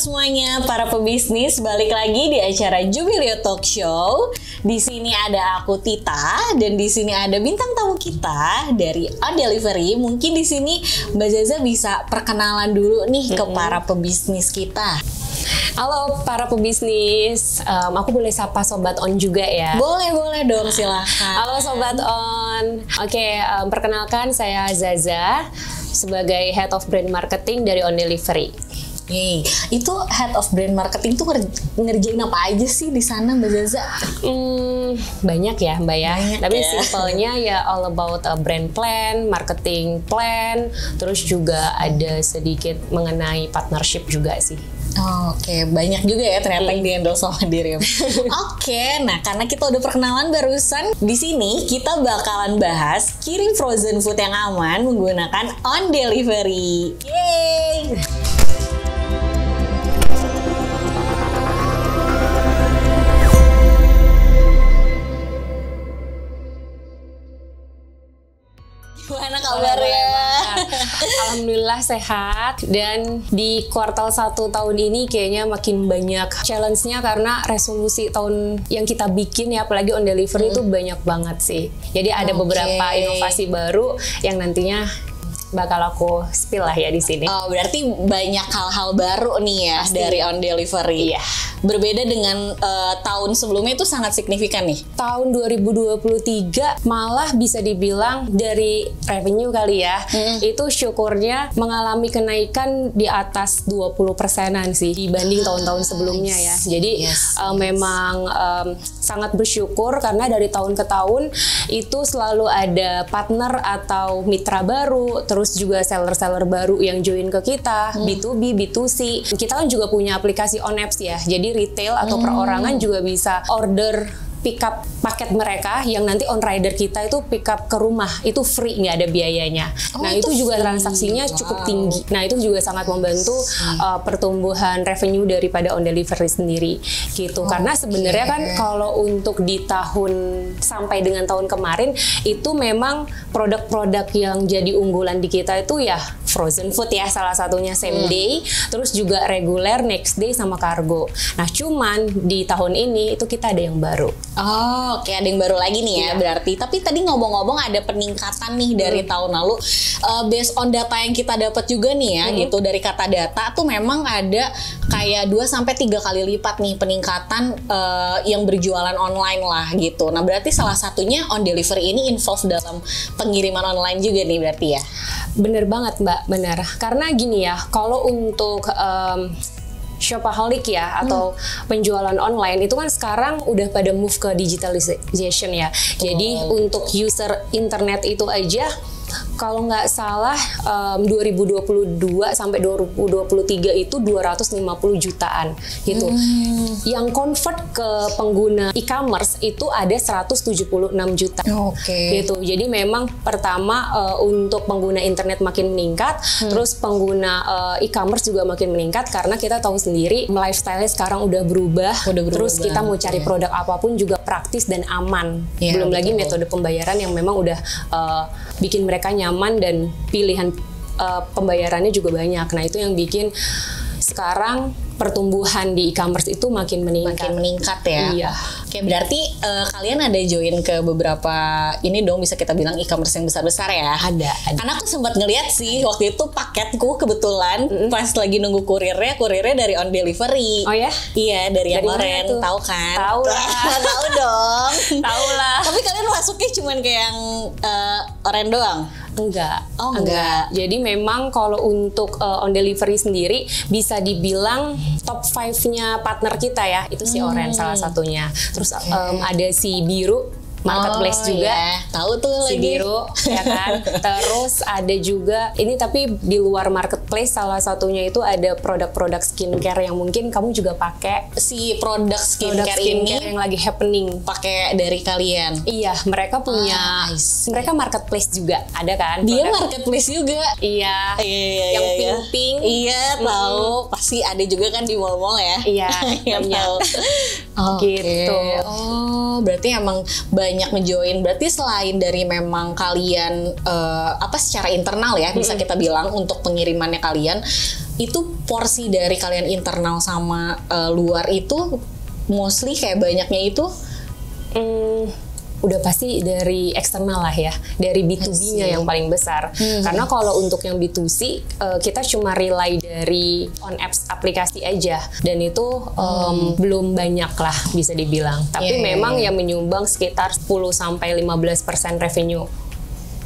semuanya para pebisnis, balik lagi di acara Jubileo Talk Show. Di sini ada aku Tita dan di sini ada bintang tamu kita dari On Delivery. Mungkin di sini Mbak Zaza bisa perkenalan dulu nih ke para pebisnis kita. Halo para pebisnis, aku boleh sapa Sobat On juga ya? Boleh dong, silahkan. Halo Sobat On. Oke, perkenalkan saya Zaza sebagai Head of Brand Marketing dari On Delivery. Itu Head of Brand Marketing tuh ngerjain apa aja sih di sana Mbak Zaza? Banyak ya Mbak ya. Banyak tapi ya. simpelnya ya all about a brand plan, marketing plan, terus juga ada sedikit mengenai partnership juga sih. Oke, banyak juga ya ternyata yang di-handle sama diri. Oke, nah karena kita udah perkenalan barusan, di sini kita bakalan bahas kirim frozen food yang aman menggunakan On Delivery. Yeay! Gimana kabarnya? Alhamdulillah sehat, dan di kuartal 1 tahun ini kayaknya makin banyak challenge-nya karena resolusi tahun yang kita bikin ya, apalagi On Delivery itu banyak banget sih. Jadi ada beberapa inovasi baru yang nantinya bakal aku spill lah ya di sini. Oh, berarti banyak hal-hal baru nih ya. Pasti. Dari On Delivery. Iya. Berbeda dengan tahun sebelumnya itu sangat signifikan nih. Tahun 2023 malah bisa dibilang dari revenue kali ya, itu syukurnya mengalami kenaikan di atas 20%-an sih dibanding tahun-tahun sebelumnya ya. Jadi memang sangat bersyukur karena dari tahun ke tahun itu selalu ada partner atau mitra baru, terus juga seller-seller baru yang join ke kita, B2B, B2C. Kita kan juga punya aplikasi On Apps ya, jadi retail atau perorangan juga bisa order pick up paket mereka yang nanti on rider kita itu pick up ke rumah, itu free, nggak ada biayanya. Nah itu juga transaksinya cukup tinggi. Nah itu juga sangat membantu pertumbuhan revenue daripada On Delivery sendiri gitu. Karena sebenarnya kan kalau untuk di tahun sampai dengan tahun kemarin itu memang produk-produk yang jadi unggulan di kita itu ya frozen food ya, salah satunya same day, terus juga reguler, next day sama kargo. Nah cuman di tahun ini itu kita ada yang baru. Oh, oke, ada yang baru lagi nih ya berarti. Tapi tadi ngomong-ngomong ada peningkatan nih dari tahun lalu. Based on data yang kita dapat juga nih ya, gitu dari kata data tuh memang ada kayak 2-3 kali lipat nih peningkatan yang berjualan online lah gitu. Nah berarti salah satunya On Delivery ini involved dalam pengiriman online juga nih berarti ya? Bener banget Mbak, bener. Karena gini ya, kalau untuk shopaholic ya atau penjualan online itu kan sekarang udah pada move ke digitalization ya. Jadi untuk user internet itu aja kalau nggak salah 2022 sampai 2023 itu 250 jutaan gitu. Yang convert ke pengguna e-commerce itu ada 176 juta. Gitu. Jadi memang pertama untuk pengguna internet makin meningkat, terus pengguna e-commerce juga makin meningkat karena kita tahu sendiri lifestyle-nya sekarang udah berubah. Terus kita mau cari produk apapun juga praktis dan aman. Belum lagi metode pembayaran yang memang udah bikin mereka nyaman dan pilihan pembayarannya juga banyak. Nah itu yang bikin sekarang pertumbuhan di e-commerce itu makin meningkat. Makin meningkat ya. Iya. Oke, berarti kalian ada join ke beberapa ini dong, bisa kita bilang e-commerce yang besar-besar ya? Ada. Karena aku sempat ngeliat sih waktu itu paketku kebetulan pas lagi nunggu kurirnya dari On Delivery. Oh ya? Iya, dari yang Oren, tahu kan? Tahu lah. Tahu dong. Tahu lah. Tapi kalian masuknya cuman ke yang Oren doang? Enggak. Oh, enggak. Jadi memang kalau untuk On Delivery sendiri bisa dibilang top 5-nya partner kita ya, itu si Oren salah satunya. Terus ada si Biru Marketplace juga. Tahu tuh si lagi. Biru ya kan. Terus ada juga ini, tapi di luar Marketplace salah satunya itu ada produk-produk skincare yang mungkin kamu juga pakai. Si produk skincare ini yang lagi happening pakai dari kalian. Iya, mereka punya mereka Marketplace juga ada kan. Dia Marketplace juga. Iya. Yang pink-pink. Iya, tahu. Pasti ada juga kan di mall-mall ya. Iya, yang tahu. Gitu. Oh, berarti emang banyak ngejoin. Berarti selain dari memang kalian secara internal ya bisa kita bilang untuk pengirimannya kalian, itu porsi dari kalian internal sama luar itu mostly kayak banyaknya itu udah pasti dari eksternal lah ya, dari B2B-nya yang paling besar. Karena kalau untuk yang B2C kita cuma rely dari on apps aplikasi aja, dan itu belum banyak lah bisa dibilang. Tapi memang yang menyumbang sekitar 10-15% revenue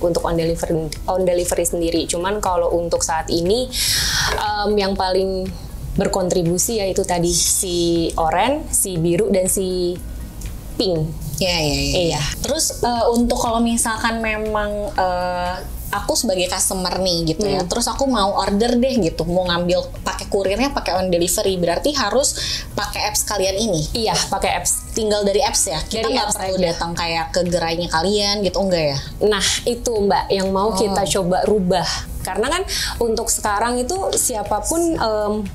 untuk on delivery sendiri. Cuman kalau untuk saat ini yang paling berkontribusi yaitu tadi si oranye, si biru, dan si pink. Iya. Terus untuk kalau misalkan memang aku sebagai customer nih gitu ya, terus aku mau order deh gitu, mau ngambil pakai kurirnya pakai on delivery, berarti harus pakai apps kalian ini? Iya, pakai apps. Tinggal dari apps ya? Kita nggak perlu datang kayak ke gerainya kalian gitu, enggak ya? Nah itu Mbak yang mau kita coba rubah. Karena kan untuk sekarang itu siapapun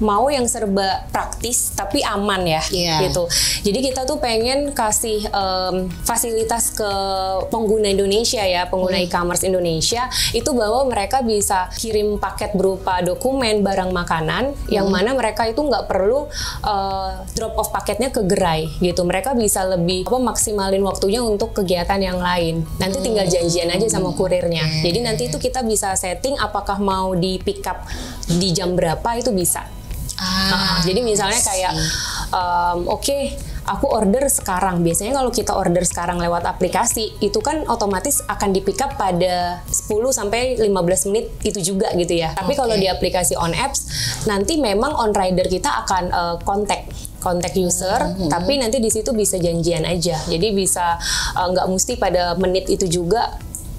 mau yang serba praktis tapi aman ya, gitu. Jadi kita tuh pengen kasih fasilitas ke pengguna Indonesia ya, pengguna e-commerce Indonesia itu bahwa mereka bisa kirim paket berupa dokumen, barang makanan, yang mana mereka itu nggak perlu drop off paketnya ke gerai gitu. Mereka bisa lebih maksimalin waktunya untuk kegiatan yang lain. Nanti tinggal janjian aja sama kurirnya. Jadi nanti itu kita bisa setting apakah mau di pick up di jam berapa, itu bisa. Jadi misalnya kayak aku order sekarang. Biasanya kalau kita order sekarang lewat aplikasi itu kan otomatis akan di pick up pada 10-15 menit itu juga gitu ya. Tapi kalau di aplikasi on apps nanti memang on rider kita akan kontak user, tapi nanti di situ bisa janjian aja. Jadi bisa nggak mesti pada menit itu juga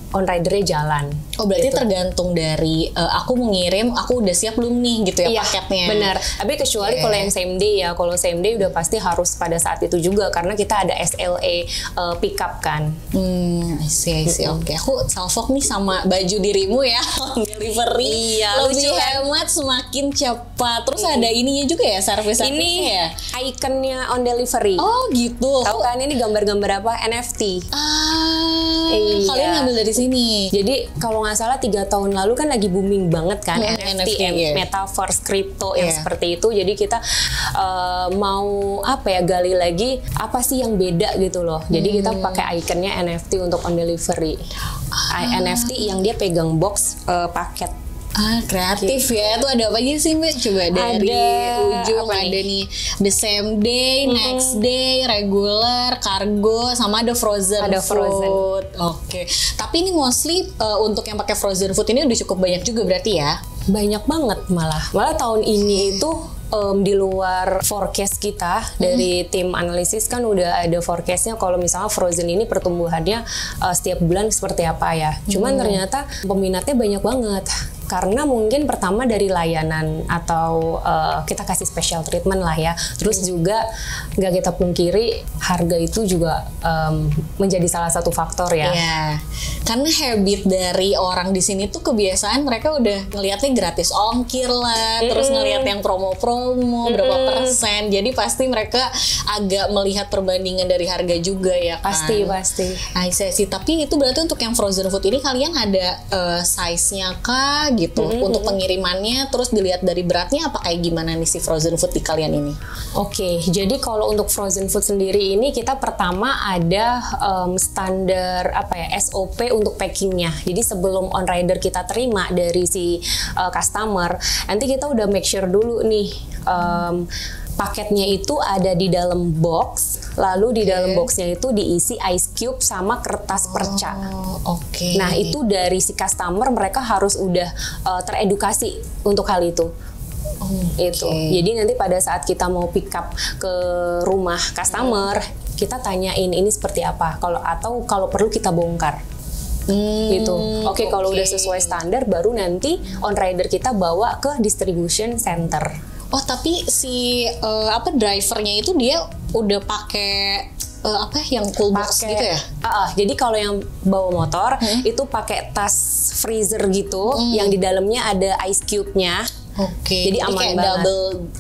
on ridernya jalan. Oh berarti gitu. Tergantung dari aku mau ngirim, aku udah siap belum nih gitu ya paketnya. Benar. Tapi kecuali kalau yang same day ya, kalau same day udah pasti harus pada saat itu juga karena kita ada SLA pick up kan. I see. Oke, aku salfok nih sama baju dirimu ya, delivery. Iya, lebih hemat, semakin cepat. Terus ada ininya juga ya, service ini ya. Ikonnya on delivery. Oh gitu. Tahu kan ini gambar-gambar apa? NFT. Kalian ngambil dari sini. Jadi kalau nggak salah 3 tahun lalu kan lagi booming banget kan NFT, metaverse, crypto yang seperti itu. Jadi kita mau gali lagi apa sih yang beda gitu loh. Jadi kita pakai ikonnya NFT untuk on delivery. NFT yang dia pegang box paket. Kreatif ya. Itu ada apa aja sih Mbak? Coba dari ujung ada nih the same day, next day, regular, cargo, sama ada frozen food. Oke. Tapi ini mostly untuk yang pakai frozen food ini udah cukup banyak juga berarti ya? Banyak banget malah tahun ini itu di luar forecast kita dari tim analisis kan udah ada forecastnya kalau misalnya frozen ini pertumbuhannya setiap bulan seperti apa ya. Cuman ternyata peminatnya banyak banget. Karena mungkin pertama dari layanan atau kita kasih special treatment lah ya. Terus juga nggak kita pungkiri harga itu juga menjadi salah satu faktor ya. Iya. Karena habit dari orang di sini tuh kebiasaan mereka udah ngelihatnya gratis ongkir lah, terus ngelihat yang promo-promo berapa persen. Jadi pasti mereka agak melihat perbandingan dari harga juga ya kan. Pasti. Sih. Tapi itu berarti untuk yang frozen food ini kalian ada size-nya kah? Gitu untuk pengirimannya, terus dilihat dari beratnya apa kayak gimana nih si frozen food di kalian ini? Oke, jadi kalau untuk frozen food sendiri ini kita pertama ada standar SOP untuk packingnya. Jadi sebelum on rider kita terima dari si customer, nanti kita udah make sure dulu nih paketnya itu ada di dalam box, lalu di dalam boxnya itu diisi ice cube sama kertas perca. Nah itu dari si customer mereka harus udah teredukasi untuk hal itu. Itu. Jadi nanti pada saat kita mau pick up ke rumah customer, kita tanyain ini seperti apa. Kalau perlu kita bongkar. Gitu. Oke, kalau udah sesuai standar, baru nanti on rider kita bawa ke distribution center. Oh tapi si drivernya itu dia udah pakai yang cool box gitu ya? Jadi kalau yang bawa motor itu pakai tas freezer gitu yang di dalamnya ada ice cube-nya. Oke. Jadi Jadi aman kayak banget.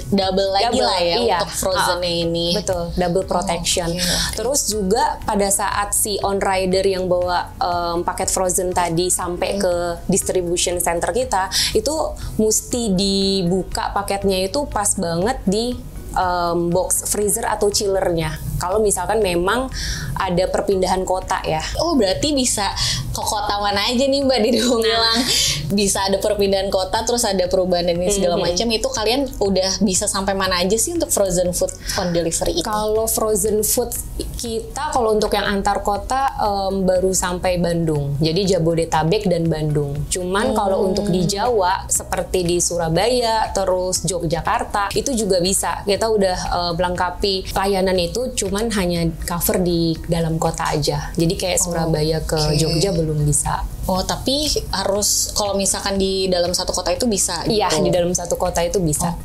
double lagi Double, lah ya iya. untuk frozennya ini. Betul, double protection. oke. Terus juga pada saat si on rider yang bawa paket frozen tadi sampai ke distribution center kita, itu mesti dibuka paketnya itu pas banget di box freezer atau chillernya. Kalau misalkan memang ada perpindahan kota ya. Oh berarti bisa ke kota mana aja nih Mbak Didi bilang bisa ada perpindahan kota terus ada perubahan dan ini segala macam, itu kalian udah bisa sampai mana aja sih untuk frozen food on delivery ini? Kalau frozen food kita kalau untuk yang antar kota baru sampai Bandung. Jadi Jabodetabek dan Bandung. Cuman kalau untuk di Jawa seperti di Surabaya terus Yogyakarta itu juga bisa. Kita udah melengkapi layanan itu, cuman hanya cover di dalam kota aja. Jadi kayak Surabaya ke Jogja belum bisa. Oh tapi harus kalau misalkan di dalam satu kota itu bisa? Iya, gitu? di dalam satu kota itu bisa.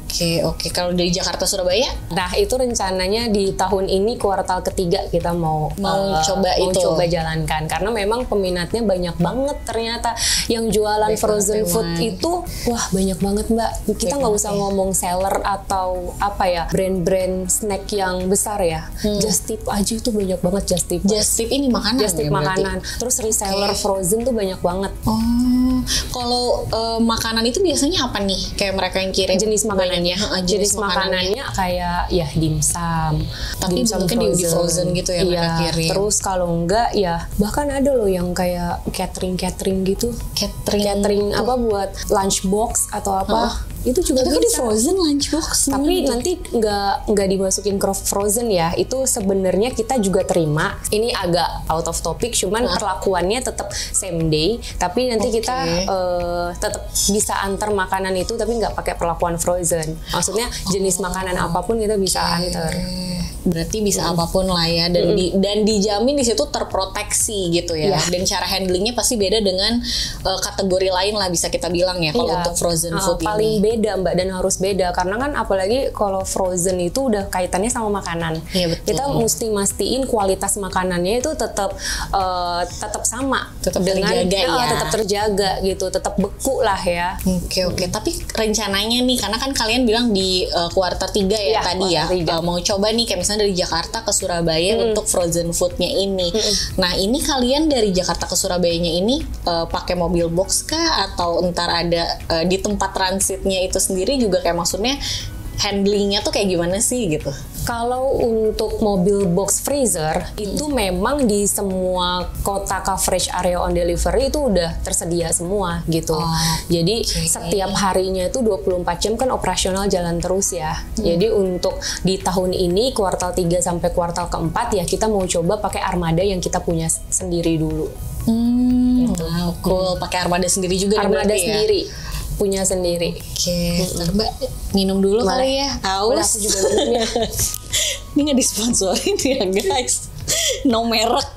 Oke. Kalau dari Jakarta Surabaya? Nah itu rencananya di tahun ini kuartal ketiga kita mau coba jalankan, karena memang peminatnya banyak banget ternyata yang jualan frozen food itu. Wah banyak banget Mbak. Kita nggak usah ngomong seller atau apa ya, brand-brand snack yang besar ya. Just Tip aja itu banyak banget. Just Tip ini makanan. Just Tip ya, makanan. Terus reseller frozen tuh banyak banget. Oh, kalau makanan itu biasanya apa nih? Kayak mereka yang kirim Jenis makanannya. Jenis makanannya kayak ya dimsum. Tapi mungkin di frozen gitu ya mereka kirim. Terus kalau enggak ya bahkan ada loh yang kayak catering gitu. Catering apa buat lunchbox atau apa. Itu juga tapi bisa. Di frozen lunchbox. Tapi nanti nggak dimasukin ke frozen ya. Itu sebenarnya kita juga terima. Ini agak out of topic, cuman perlakuannya tetap same day. Tapi nanti kita tetap bisa antar makanan itu, tapi nggak pakai perlakuan frozen. Maksudnya jenis makanan apapun kita bisa antar. Berarti bisa apapun lah ya, dan dijamin di situ terproteksi gitu ya. Dan cara handlingnya pasti beda dengan kategori lain lah bisa kita bilang ya kalau untuk frozen food ini. Paling beda Mbak, dan harus beda karena kan apalagi kalau frozen itu udah kaitannya sama makanan. Iya, betul. Kita mesti mastiin kualitas makanannya itu tetap sama, tetap terjaga ya. Tetap terjaga gitu, tetap beku lah ya. Oke. Tapi rencananya nih, karena kan kalian bilang di kuartal 3 ya tadi ya, mau coba nih kayak misalnya dari Jakarta ke Surabaya untuk frozen foodnya ini. Nah ini kalian dari Jakarta ke Surabayanya ini pakai mobil box kah atau entar ada di tempat transitnya itu sendiri juga, kayak maksudnya handlingnya tuh kayak gimana sih gitu? Kalau untuk mobil box freezer itu memang di semua kota coverage area on delivery itu udah tersedia semua gitu. Jadi setiap harinya itu 24 jam kan operasional jalan terus ya. Jadi untuk di tahun ini kuartal 3 sampai kuartal keempat ya kita mau coba pakai armada yang kita punya sendiri dulu. Cool, pakai armada sendiri juga. Armada sendiri. Punya sendiri. Oke. Mbak minum dulu kali ya. Haus. Aku juga minum ya. Ini nggak disponsorin ya guys. No merek.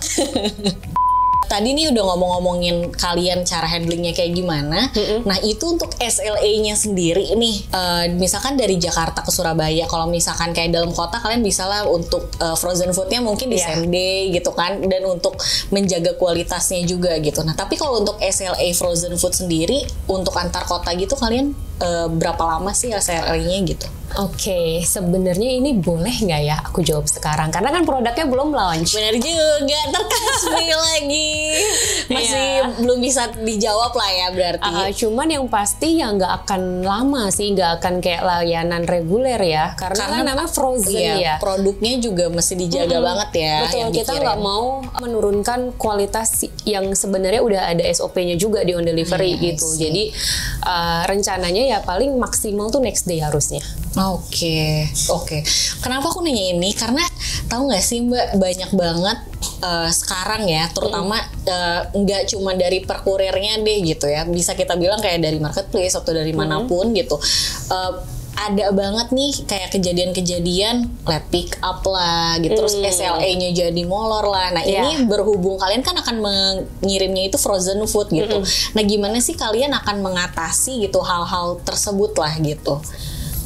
Tadi nih udah ngomongin kalian cara handlingnya kayak gimana. Nah itu untuk SLA-nya sendiri nih, misalkan dari Jakarta ke Surabaya, kalau misalkan kayak dalam kota kalian bisa lah untuk frozen foodnya mungkin di same day gitu kan, dan untuk menjaga kualitasnya juga gitu. Nah tapi kalau untuk SLA frozen food sendiri untuk antar kota gitu kalian berapa lama sih SLA-nya gitu? Oke, sebenarnya ini boleh nggak ya aku jawab sekarang? Karena kan produknya belum launch. Benar juga, terkasih lagi. Masih belum bisa dijawab lah ya berarti. Cuman yang pasti ya nggak akan lama sih, nggak akan kayak layanan reguler ya. Karena kan namanya frozen ya. Produknya juga mesti dijaga banget ya. Betul, kita nggak mau menurunkan kualitas yang sebenarnya udah ada SOP-nya juga di on delivery gitu. Jadi rencananya ya paling maksimal tuh next day harusnya. Oke. Kenapa aku nanya ini? Karena tahu nggak sih Mbak, banyak banget sekarang ya, terutama nggak cuma dari perkurirnya deh gitu ya. Bisa kita bilang kayak dari marketplace atau dari manapun gitu. Ada banget nih kayak kejadian-kejadian let pick up lah gitu, terus SLA-nya jadi molor lah. Nah ini berhubung kalian kan akan mengirimnya itu frozen food gitu. Nah gimana sih kalian akan mengatasi gitu hal-hal tersebut lah gitu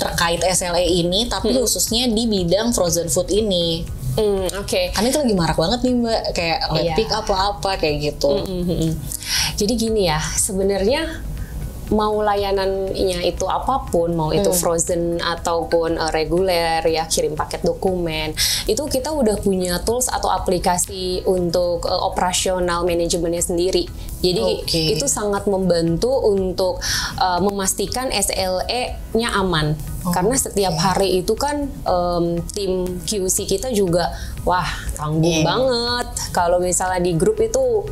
terkait SLA ini, tapi khususnya di bidang frozen food ini. Karena itu lagi marak banget nih Mbak, kayak let pick up apa kayak gitu. Jadi gini ya, sebenarnya mau layanannya itu apapun, mau itu frozen ataupun reguler ya, kirim paket dokumen, itu kita udah punya tools atau aplikasi untuk operasional manajemennya sendiri. Jadi itu sangat membantu untuk memastikan SLE-nya aman. Karena setiap hari itu kan tim QC kita juga wah tanggung banget. Kalau misalnya di grup itu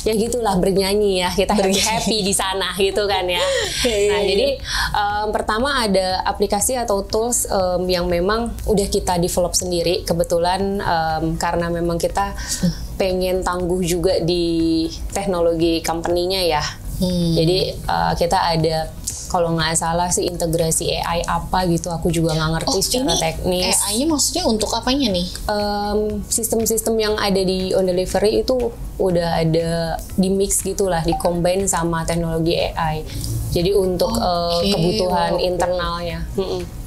ya gitulah, bernyanyi ya, kita happy di sana gitu kan ya. Nah jadi pertama ada aplikasi atau tools yang memang udah kita develop sendiri kebetulan, karena memang kita pengen tangguh juga di teknologi company-nya ya. Jadi kita ada, kalau nggak salah sih integrasi AI apa gitu, aku juga nggak ngerti secara teknis. AI-nya maksudnya untuk apanya nih? Sistem-sistem yang ada di on delivery itu udah ada di mix gitulah, di combine sama teknologi AI. Jadi untuk kebutuhan internalnya.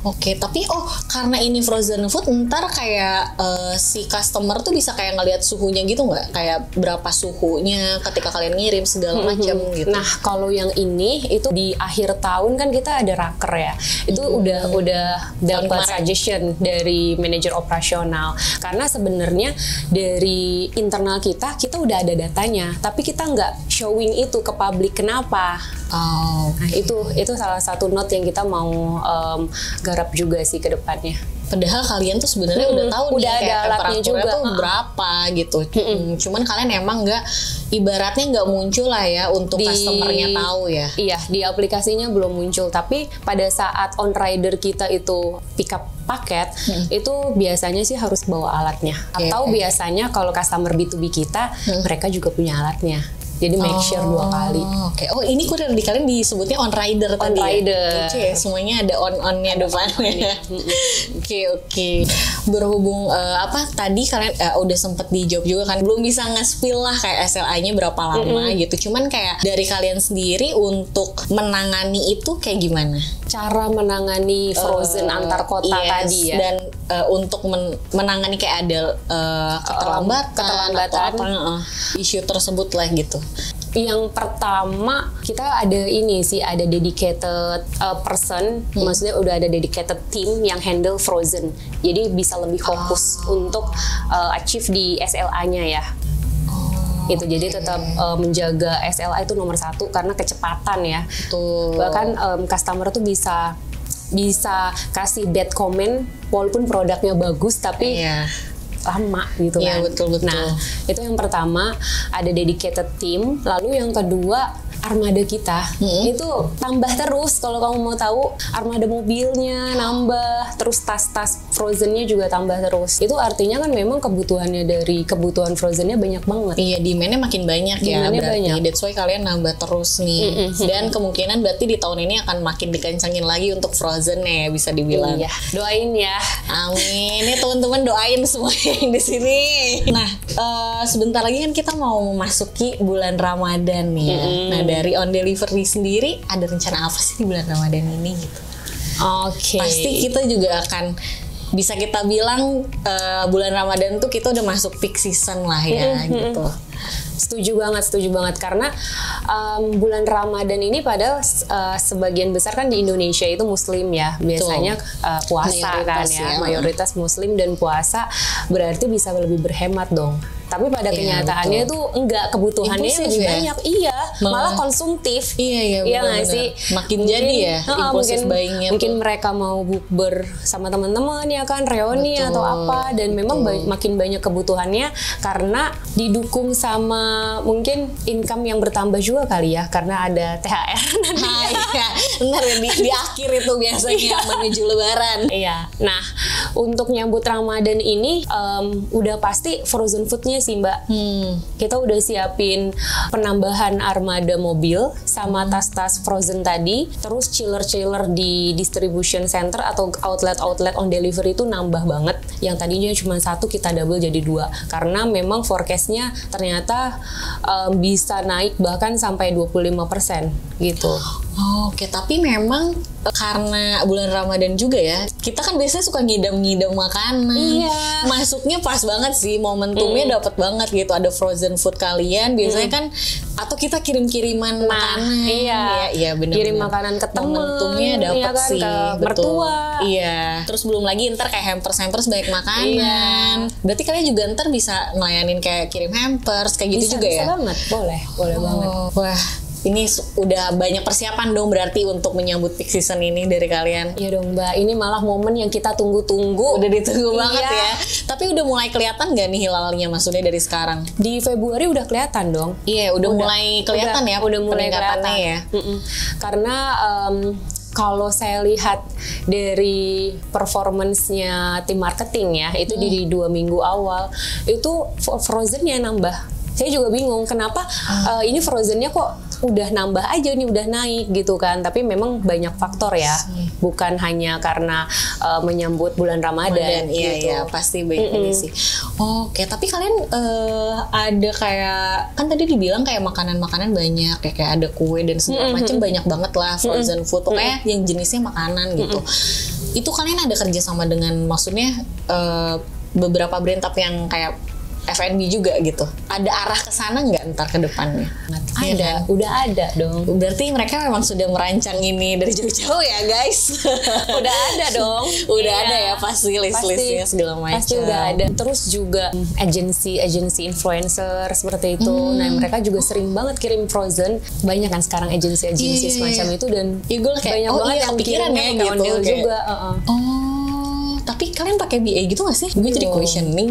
Oke, tapi karena ini frozen food, ntar kayak si customer tuh bisa kayak ngelihat suhunya gitu nggak? Kayak berapa suhunya ketika kalian ngirim segala macam gitu. Nah, kalau yang ini itu di akhir tahun kan kita ada raker ya. Itu udah dapat suggestion dari manajer operasional. Karena sebenarnya dari internal kita udah ada datanya, tapi kita nggak showing itu ke publik. Kenapa? Nah, itu salah satu note yang kita mau garap juga sih ke depannya. Padahal kalian tuh sebenarnya udah tahu nih ada alatnya juga tuh berapa gitu. Cuman kalian emang nggak, ibaratnya nggak muncul lah ya untuk customernya tahu ya. Iya, di aplikasinya belum muncul, tapi pada saat on rider kita itu pick up paket, itu biasanya sih harus bawa alatnya. Atau biasanya kalau customer B2B kita, mereka juga punya alatnya. Jadi make sure 2 kali. Ini kurir di kalian disebutnya on rider tadi. Rider. Semuanya ada on-onnya depannya. Oke. Berhubung tadi kalian udah sempet dijawab juga kan, belum bisa nge-spill lah kayak SLA-nya berapa lama gitu. Cuman kayak dari kalian sendiri untuk menangani itu kayak gimana? Cara menangani frozen antar kota tadi ya. Dan untuk menangani kayak ada keterlambatan atau isu tersebut lah gitu. Yang pertama kita ada ada dedicated person, maksudnya udah ada dedicated team yang handle frozen. Jadi bisa lebih fokus untuk achieve di SLA-nya ya. Itu jadi tetap menjaga SLA itu nomor 1 karena kecepatan ya. Bahkan customer tuh bisa kasih bad comment walaupun produknya bagus tapi lama gitu kan. Betul. Nah, itu yang pertama, ada dedicated team. Lalu yang kedua, armada kita itu tambah terus. Kalau kamu mau tahu, armada mobilnya nambah, terus tas-tas frozennya juga tambah terus. Itu artinya kan memang kebutuhannya dari kebutuhan frozennya banyak banget. Iya, demand-nya makin banyak ya berarti. Banyak. That's why kalian nambah terus nih. Dan kemungkinan berarti di tahun ini akan makin dikencangin lagi untuk frozen ya, bisa dibilang. Iya, doain ya. Amin. Ini teman-teman doain semua yang di sini. Nah, sebentar lagi kan kita mau memasuki bulan Ramadan nih ya. Nah, dari on delivery sendiri ada rencana apa sih di bulan Ramadan ini gitu? Pasti kita juga akan bisa kita bilang bulan Ramadan tuh kita udah masuk peak season lah ya gitu. Setuju banget karena bulan Ramadan ini padahal sebagian besar kan di Indonesia itu Muslim ya, biasanya puasa kan ya, mayoritas Muslim dan puasa berarti bisa lebih berhemat dong. Tapi pada kenyataannya itu enggak, kebutuhannya lebih banyak. Iya, malah konsumtif. Iya nggak sih? Makin jadi ya impulsif buying-nya. Mungkin mereka mau bukber sama teman-teman ya kan, reuni atau apa, dan memang makin banyak kebutuhannya karena didukung sama mungkin income yang bertambah juga kali ya, karena ada THR nanti. Benar ya, di akhir itu biasanya menuju Lebaran. Iya. Nah, untuk nyambut Ramadan ini udah pasti frozen foodnya sih Mbak. Kita udah siapin penambahan armada mobil sama tas-tas frozen tadi, terus chiller-chiller di distribution center atau outlet on delivery itu nambah banget. Yang tadinya cuma 1 kita double jadi 2 karena memang forecastnya ternyata bisa naik bahkan sampai 25% gitu. Oke, tapi memang karena bulan Ramadan juga ya, kita kan biasanya suka ngidam-ngidam makanan. Iya. Masuknya pas banget sih, momentumnya dapat banget gitu. Ada frozen food kalian, biasanya kan, atau kita kirim-kiriman makanan. Iya benar. Kirim makanan ke temen, momentumnya dapat kan, sih, ke betul. mertua. Iya. Terus belum lagi ntar kayak hampers banyak makanan. Berarti kalian juga ntar bisa ngelayanin kayak kirim hampers kayak gitu juga ya? Bisa banget, boleh banget. Wah. Ini udah banyak persiapan dong berarti untuk menyambut peak season ini dari kalian. Iya dong Mbak, ini malah momen yang kita tunggu-tunggu. Udah ditunggu banget ya. Tapi udah mulai kelihatan gak nih hilalnya maksudnya dari sekarang? Di Februari udah kelihatan dong. Iya, udah mulai kelihatan ya. Udah mulai kelihatan ya. Karena kalau saya lihat dari performance-nya tim marketing ya, itu di 2 minggu awal itu frozen-nya nambah. Saya juga bingung kenapa ini frozen-nya kok udah nambah aja nih, udah naik gitu kan. Tapi memang banyak faktor ya, bukan hanya karena menyambut bulan Ramadan gitu. Iya, pasti banyak ini sih. Oke, tapi kalian ada kayak, kan tadi dibilang kayak makanan-makanan banyak ya, kayak ada kue dan segala macam, banyak banget lah frozen food, pokoknya yang jenisnya makanan gitu. Itu kalian ada kerja sama dengan, maksudnya beberapa brand tapi yang kayak F&B juga gitu. Ada arah ke sana nggak ntar ke depannya? Ada, udah ada dong. Berarti mereka memang sudah merancang ini dari jauh-jauh ya guys. Udah ada dong. Udah ada ya pasti list-listnya segala macam. Pasti udah ada. Terus juga agensi influencer seperti itu. Nah mereka juga sering banget kirim frozen. Banyak kan sekarang agensi semacam itu, dan kayak, banyak banget yang pikiran ya gitu ondel juga. Tapi kalian pakai BA gitu gak sih? Gue jadi questioning.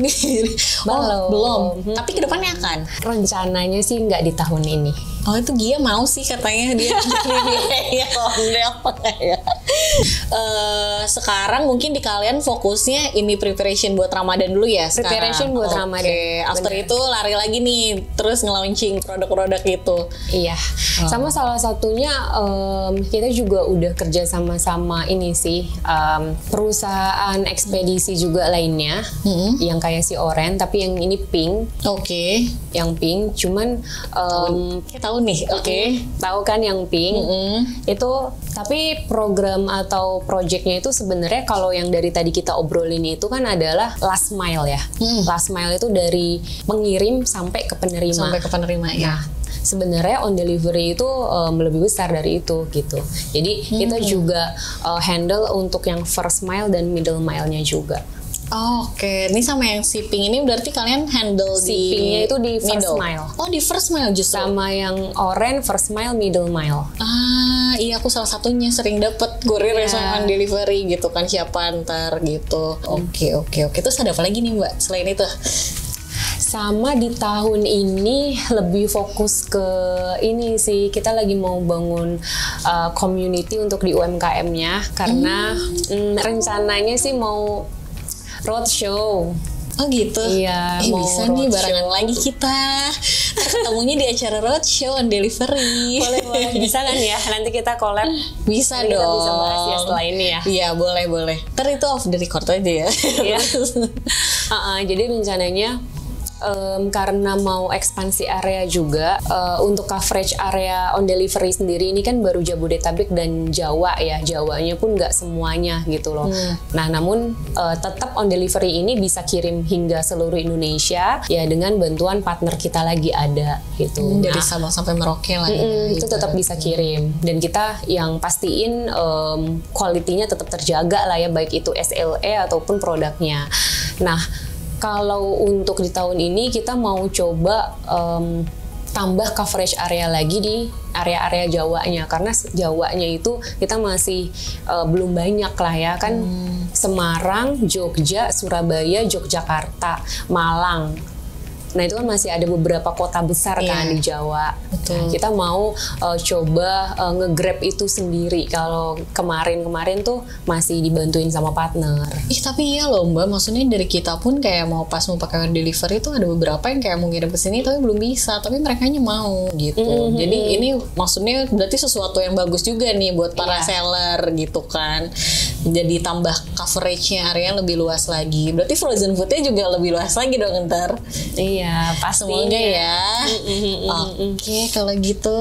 Belum. Tapi kedepannya akan? Rencananya sih nggak di tahun ini. Oh itu Gia mau sih katanya dia ya sekarang mungkin di kalian fokusnya ini preparation buat Ramadan dulu ya sekarang. Preparation buat Ramadan. After itu lari lagi nih terus nge-launching produk-produk itu. Iya. Sama salah satunya kita juga udah kerja sama ini sih perusahaan ekspedisi juga lainnya yang kayak si Oren tapi yang ini pink. Oke. Yang pink cuman tahu nih, tahu kan yang pink itu, tapi program atau projectnya itu sebenarnya kalau yang dari tadi kita obrolin itu kan adalah last mile ya. Last mile itu dari mengirim sampai ke penerima. Ya. Sebenarnya on delivery itu lebih besar dari itu gitu. Jadi kita juga handle untuk yang first mile dan middle mile-nya juga. Oke, ini sama yang shipping ini berarti kalian handle shippingnya itu di first middle. mile. Oh di first mile justru. Sama yang Oren first mile, middle mile. Iya aku salah satunya sering dapet kurir sama delivery gitu kan, siapa ntar gitu. Oke. Terus ada apa lagi nih Mbak selain itu? Sama di tahun ini lebih fokus ke ini sih, kita lagi mau bangun community untuk di UMKM-nya karena rencananya sih mau roadshow. Oh gitu? Iya, bisa nih barengan lagi kita. Ketemunya di acara roadshow and delivery. Boleh. Bisa kan ya? Nanti kita collab. Bisa nanti dong. Kita bisa bahas ya setelah ini ya. Iya, boleh. Ntar itu off the record aja ya. Iya. Jadi rencananya karena mau ekspansi area juga untuk coverage area on delivery sendiri ini kan baru Jabodetabek dan Jawa ya, Jawanya pun nggak semuanya gitu loh. Nah namun tetap on delivery ini bisa kirim hingga seluruh Indonesia ya dengan bantuan partner kita lagi ada gitu. Dari Sabang sampai Merauke lah ya. Itu tetap bisa kirim dan kita yang pastiin kualitinya tetap terjaga lah ya, baik itu SLA ataupun produknya. Nah kalau untuk di tahun ini kita mau coba tambah coverage area lagi di area-area Jawanya, karena Jawanya itu kita masih belum banyak lah ya kan. Semarang, Jogja, Surabaya, Yogyakarta, Malang. Nah itu kan masih ada beberapa kota besar kan di Jawa. Betul. Nah, kita mau coba nge-grab itu sendiri. Kalau kemarin tuh masih dibantuin sama partner. Tapi iya loh Mbak, maksudnya dari kita pun kayak mau pakai delivery tuh ada beberapa yang kayak mau ngirim ke sini tapi belum bisa, tapi merekanya mau gitu. Jadi ini maksudnya berarti sesuatu yang bagus juga nih buat para seller gitu kan. Jadi tambah coverage-nya area lebih luas lagi. Berarti frozen food-nya juga lebih luas lagi dong ntar. Iya. Iya, pastinya. Semoga ya. Oke, kalau gitu.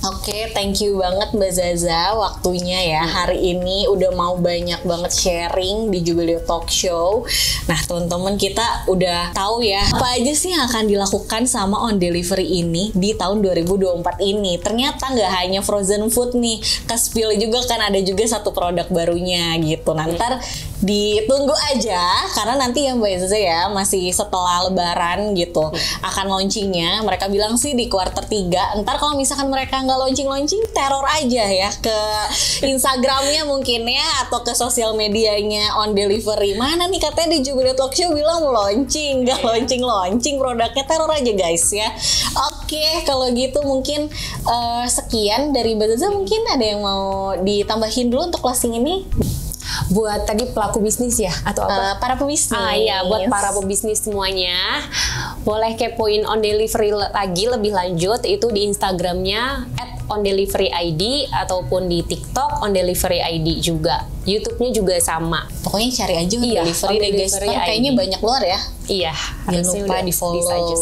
Oke, thank you banget Mbak Zaza waktunya ya. Hari ini udah mau banyak banget sharing di Jubileo Talk Show. Nah, teman-teman kita udah tahu ya apa aja sih yang akan dilakukan sama On Delivery ini di tahun 2024 ini. Ternyata nggak hanya frozen food nih, ke-spill juga kan ada juga satu produk barunya gitu. Nanti ditunggu aja karena nanti ya Mbak Zaza ya masih setelah lebaran gitu akan launchingnya. Mereka bilang sih di kuarter 3. Ntar kalau misalkan mereka nggak launching teror aja ya ke Instagramnya mungkin ya atau ke sosial medianya On Delivery. Mana nih katanya di Jubileo Talk Show bilang mau launching, nggak launching produknya, teror aja guys ya. Oke, kalau gitu mungkin sekian dari Mbak Zaza. Mungkin ada yang mau ditambahin dulu untuk closing ini? Buat tadi pelaku bisnis ya atau apa? Para pebisnis. Iya, buat para pebisnis semuanya boleh kepoin On Delivery lagi lebih lanjut itu di Instagramnya @ondeliveryid ataupun di TikTok On Delivery ID juga. YouTube-nya juga sama. Pokoknya cari aja On Delivery deh guys. Kayaknya banyak luar ya. Iya, jangan lupa di follow.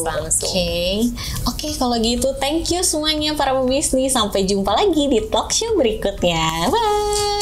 Oke, kalau gitu thank you semuanya para pebisnis. Sampai jumpa lagi di talk show berikutnya. Bye.